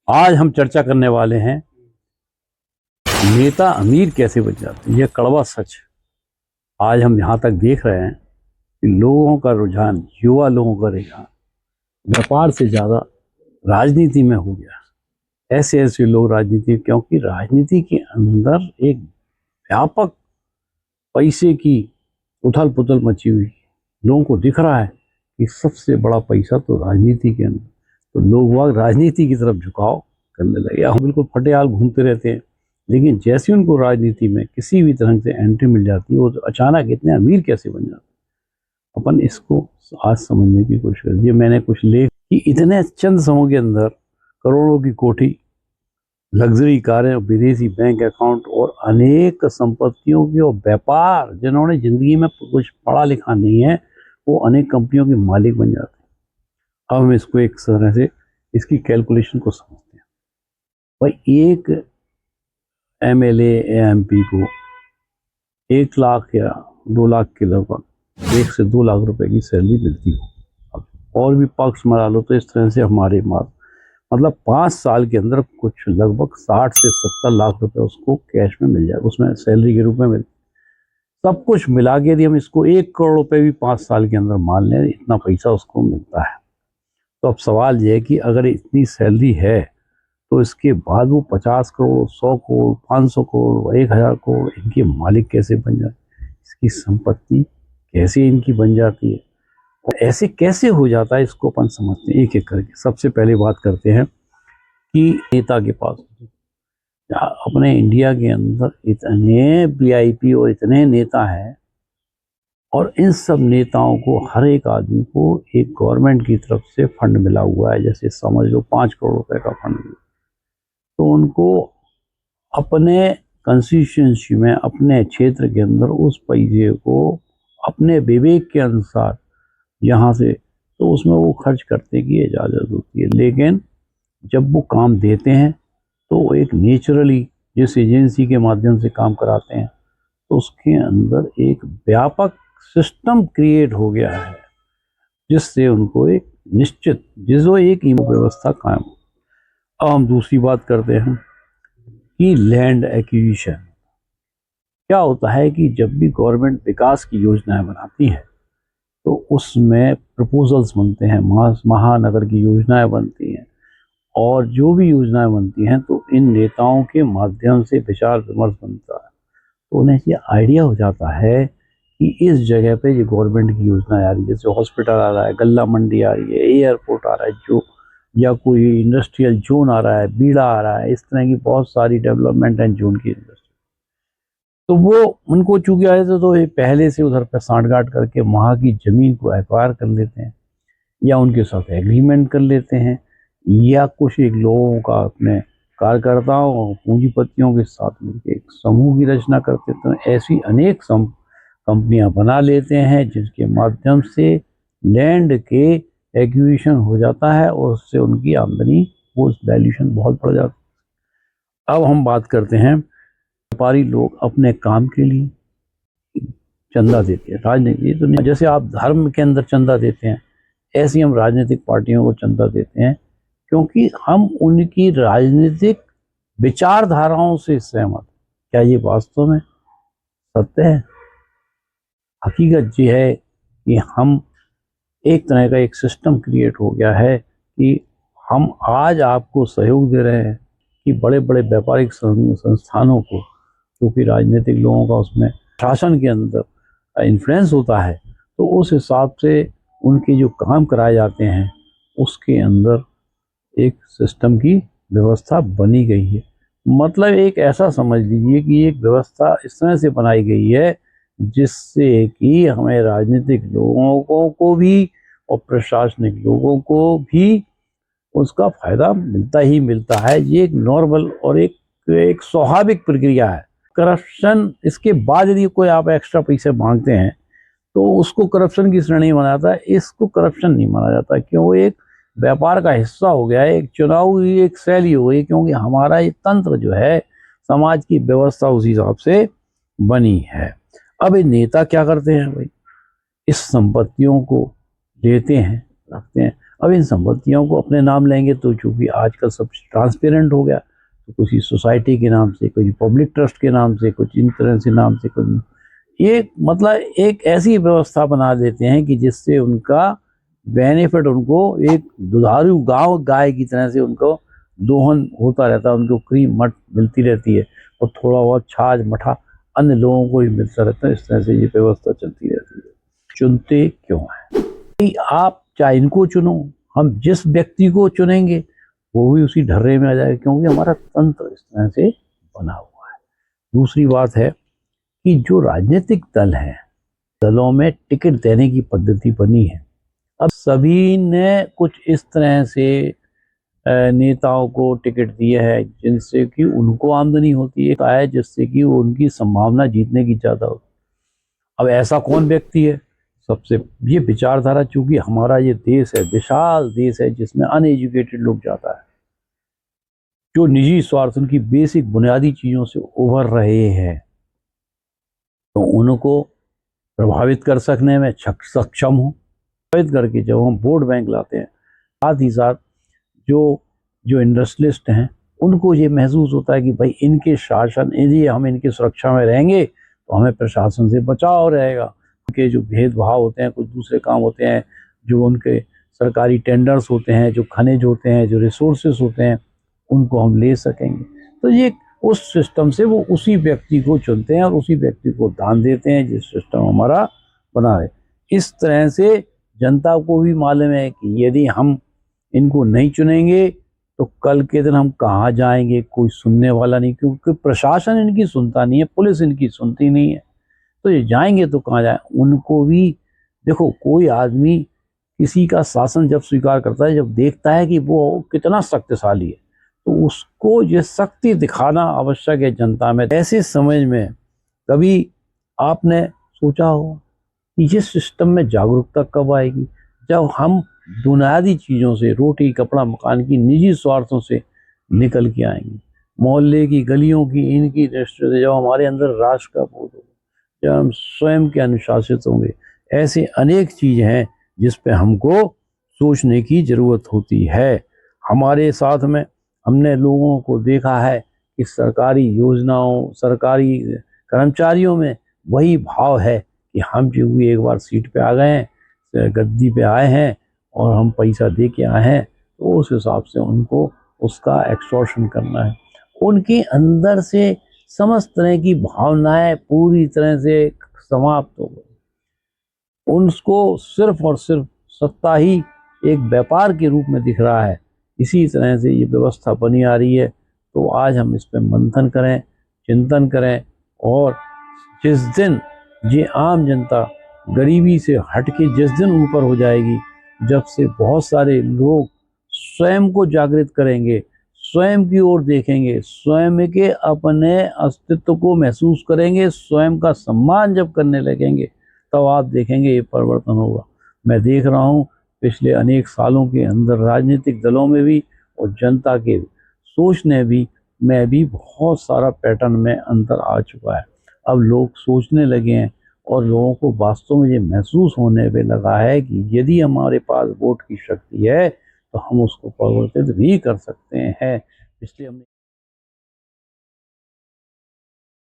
आज हम चर्चा करने वाले हैं नेता अमीर कैसे बन जाते हैं। यह कड़वा सच है। आज हम यहाँ तक देख रहे हैं कि लोगों का रुझान, युवा लोगों का रुझान व्यापार से ज़्यादा राजनीति में हो गया। ऐसे ऐसे लोग राजनीति, क्योंकि राजनीति के अंदर एक व्यापक पैसे की उथल पुथल मची हुई, लोगों को दिख रहा है कि सबसे बड़ा पैसा तो राजनीति के अंदर, तो लोग वह राजनीति की तरफ झुकाव करने लगे। हम बिल्कुल फटेहाल घूमते रहते हैं, लेकिन जैसे उनको राजनीति में किसी भी तरह से एंट्री मिल जाती है, वो तो अचानक इतने अमीर कैसे बन जाते हैं। अपन इसको आज समझने की कोशिश करिए। मैंने कुछ लेख कि इतने चंद समों के अंदर करोड़ों की कोठी, लग्जरी कारें, विदेशी बैंक अकाउंट और अनेक संपत्तियों के और व्यापार, जिन्होंने जिंदगी में कुछ पढ़ा लिखा नहीं है, वो अनेक कंपनियों के मालिक बन जाते हैं। अब हम इसको एक तरह से इसकी कैलकुलेशन को समझते हैं। भाई, एक एमएलए या एमपी को 1 लाख या 2 लाख के लगभग 1 से 2 लाख रुपए की सैलरी मिलती हो। अब और भी पक्ष मरा लो तो इस तरह से हमारे मतलब 5 साल के अंदर कुछ लगभग 60 से 70 लाख रुपए उसको कैश में मिल जाए, उसमें सैलरी के रूप में मिल। सब कुछ मिला के यदि हम इसको 1 करोड़ रुपए भी 5 साल के अंदर मान लें, इतना पैसा उसको मिलता है। तो अब सवाल ये है कि अगर इतनी सैलरी है तो इसके बाद वो 50 करोड़, 100 करोड़, 500 करोड़, 1000 करोड़ इनके मालिक कैसे बन जाते, इसकी संपत्ति कैसे इनकी बन जाती है और ऐसे कैसे हो जाता है, इसको अपन समझते हैं एक एक करके। सबसे पहले बात करते हैं कि नेता के पास अपने इंडिया के अंदर इतने वीआईपी और इतने नेता हैं, और इन सब नेताओं को, हर एक आदमी को एक गवर्नमेंट की तरफ से फंड मिला हुआ है। जैसे समझ लो 5 करोड़ रुपए का फंड मिला, तो उनको अपने कंस्टिट्यूएंसी में, अपने क्षेत्र के अंदर उस पैसे को अपने विवेक के अनुसार यहाँ से, तो उसमें वो खर्च करने की इजाज़त होती है। लेकिन जब वो काम देते हैं तो एक नेचुरली जिस एजेंसी के माध्यम से काम कराते हैं, तो उसके अंदर एक व्यापक सिस्टम क्रिएट हो गया है, जिससे उनको एक निश्चित जिसो एक व्यवस्था कायम हो। अब हम दूसरी बात करते हैं कि लैंड एक्विजिशन। क्या होता है कि जब भी गवर्नमेंट विकास की योजनाएं बनाती है तो उसमें प्रपोजल्स बनते हैं, महानगर की योजनाएं बनती हैं, और जो भी योजनाएं बनती हैं तो इन नेताओं के माध्यम से विचार विमर्श बनता है। तो उन्हें ये आइडिया हो जाता है कि इस जगह पे ये गवर्नमेंट की योजना आ रही है, जैसे हॉस्पिटल आ रहा है, गल्ला मंडी आ रही है, एयरपोर्ट आ रहा है, जो या कोई इंडस्ट्रियल जोन आ रहा है, बीड़ा आ रहा है, इस तरह की बहुत सारी डेवलपमेंट एंड जोन की इंडस्ट्री। तो वो उनको चूंकि आए थे तो ये पहले से उधर पर सांठगांठ करके वहाँ की जमीन को एक्वायर कर लेते हैं, या उनके साथ एग्रीमेंट कर लेते हैं, या कुछ एक लोगों का अपने कार्यकर्ताओं और पूंजीपतियों के साथ मिलकर एक समूह की रचना करते हैं। तो ऐसी अनेक कंपनियां बना लेते हैं जिसके माध्यम से लैंड के एक्विजिशन हो जाता है, और उससे उनकी आमदनी, वो वैल्यूएशन बहुत बढ़ जाती है। अब हम बात करते हैं, व्यापारी लोग अपने काम के लिए चंदा देते हैं। राजनीति तो नहीं, जैसे आप धर्म के अंदर चंदा देते हैं, ऐसे हम राजनीतिक पार्टियों को चंदा देते हैं, क्योंकि हम उनकी राजनीतिक विचारधाराओं से सहमत। क्या ये वास्तव में सत्य है? हकीकत ये है कि हम एक तरह का एक सिस्टम क्रिएट हो गया है कि हम आज आपको सहयोग दे रहे हैं कि बड़े बड़े व्यापारिक संस्थानों को, क्योंकि राजनीतिक लोगों का उसमें शासन के अंदर इन्फ्लुएंस होता है, तो उस हिसाब से उनके जो काम कराए जाते हैं उसके अंदर एक सिस्टम की व्यवस्था बनी गई है। मतलब एक ऐसा समझ लीजिए कि एक व्यवस्था इस तरह से बनाई गई है जिससे कि हमें राजनीतिक लोगों को भी और प्रशासनिक लोगों को भी उसका फायदा मिलता ही मिलता है। ये एक नॉर्मल और एक स्वाभाविक प्रक्रिया है। करप्शन, इसके बाद यदि कोई आप एक्स्ट्रा पैसे मांगते हैं तो उसको करप्शन की श्रेणी में माना जाता है, इसको करप्शन नहीं माना जाता, क्यों? वो एक व्यापार का हिस्सा हो गया है, एक चुनाव की एक शैली हो गई, क्योंकि हमारा ये तंत्र जो है, समाज की व्यवस्था उसी हिसाब से बनी है। अब ये नेता क्या करते हैं भाई, इस संपत्तियों को लेते हैं, रखते हैं। अब इन संपत्तियों को अपने नाम लेंगे तो चूंकि आजकल सब ट्रांसपेरेंट हो गया, तो कुछ सोसाइटी के नाम से, कुछ पब्लिक ट्रस्ट के नाम से, कुछ इन तरह से नाम से, कुछ ये मतलब एक ऐसी व्यवस्था बना देते हैं कि जिससे उनका बेनिफिट उनको एक दुधारू गांव गाय की तरह से उनको दोहन होता रहता है, उनको क्रीम मट मिलती रहती है और थोड़ा बहुत छाछ मठा अन्य लोगों को ही मिलता रहता है। इस तरह से ये व्यवस्था चलती रहती है। चुनते क्यों है कि आप चाहे इनको चुनो, हम जिस व्यक्ति को चुनेंगे वो भी उसी ढर्रे में आ जाएगा, क्योंकि हमारा तंत्र इस तरह से बना हुआ है। दूसरी बात है कि जो राजनीतिक दल है, दलों में टिकट देने की पद्धति बनी है। अब सभी ने कुछ इस तरह से नेताओं को टिकट दिए है जिनसे कि उनको आमदनी होती है, जिससे कि उनकी संभावना जीतने की ज़्यादा हो। अब ऐसा कौन व्यक्ति है? सबसे ये विचारधारा, चूंकि हमारा ये देश है, विशाल देश है जिसमें अनएजुकेटेड लोग जाता है, जो निजी स्वार्थ उनकी बेसिक बुनियादी चीज़ों से उभर रहे हैं, तो उनको प्रभावित कर सकने में सक्षम हो। प्रभावित करके जब हम वोट बैंक लाते हैं, साथ ही साथ जो इंडस्ट्रियलिस्ट हैं उनको ये महसूस होता है कि भाई इनके शासन, यदि हम इनकी सुरक्षा में रहेंगे तो हमें प्रशासन से बचाव रहेगा। उनके जो भेदभाव होते हैं, कुछ दूसरे काम होते हैं, जो उनके सरकारी टेंडर्स होते हैं, जो खनिज होते हैं, जो रिसोर्सेस होते हैं, उनको हम ले सकेंगे। तो ये उस सिस्टम से वो उसी व्यक्ति को चुनते हैं और उसी व्यक्ति को दान देते हैं जिस सिस्टम हमारा बना है। इस तरह से जनता को भी मालूम है कि यदि हम इनको नहीं चुनेंगे तो कल के दिन हम कहाँ जाएंगे, कोई सुनने वाला नहीं, क्योंकि प्रशासन इनकी सुनता नहीं है, पुलिस इनकी सुनती नहीं है, तो ये जाएंगे तो कहाँ जाए। उनको भी देखो, कोई आदमी किसी का शासन जब स्वीकार करता है, जब देखता है कि वो कितना शक्तिशाली है, तो उसको ये शक्ति दिखाना आवश्यक है जनता में। ऐसे समय में कभी आपने सोचा हो कि ये सिस्टम में जागरूकता कब आएगी? जब हम बुनियादी चीज़ों से, रोटी कपड़ा मकान की निजी स्वार्थों से निकल के आएंगे, मोहल्ले की गलियों की इनकी दृष्टि से जब हमारे अंदर राष्ट्र का बोध होगा, जब हम स्वयं के अनुशासित होंगे। ऐसे अनेक चीज़ें हैं जिस पे हमको सोचने की ज़रूरत होती है। हमारे साथ में हमने लोगों को देखा है कि सरकारी योजनाओं, सरकारी कर्मचारियों में वही भाव है कि हम जो एक बार सीट पे आ गए हैं, गद्दी पे आए हैं और हम पैसा दे के आए हैं, तो उस हिसाब से उनको उसका एक्सटॉर्शन करना है। उनके अंदर से समस्त तरह की भावनाएं पूरी तरह से समाप्त हो गई। उनको सिर्फ और सिर्फ सत्ता ही एक व्यापार के रूप में दिख रहा है। इसी तरह से ये व्यवस्था बनी आ रही है। तो आज हम इस पर मंथन करें, चिंतन करें, और जिस दिन ये आम जनता गरीबी से हट के जिस दिन ऊपर हो जाएगी, जब से बहुत सारे लोग स्वयं को जागृत करेंगे, स्वयं की ओर देखेंगे, स्वयं के अपने अस्तित्व को महसूस करेंगे, स्वयं का सम्मान जब करने लगेंगे, तब आप देखेंगे ये परिवर्तन होगा। मैं देख रहा हूँ पिछले अनेक सालों के अंदर राजनीतिक दलों में भी और जनता के सोचने में भी बहुत सारा पैटर्न में अंतर आ चुका है। अब लोग सोचने लगे हैं और लोगों को वास्तव में ये महसूस होने पे लगा है कि यदि हमारे पास वोट की शक्ति है तो हम उसको परिवर्तित भी कर सकते हैं। इसलिए हमने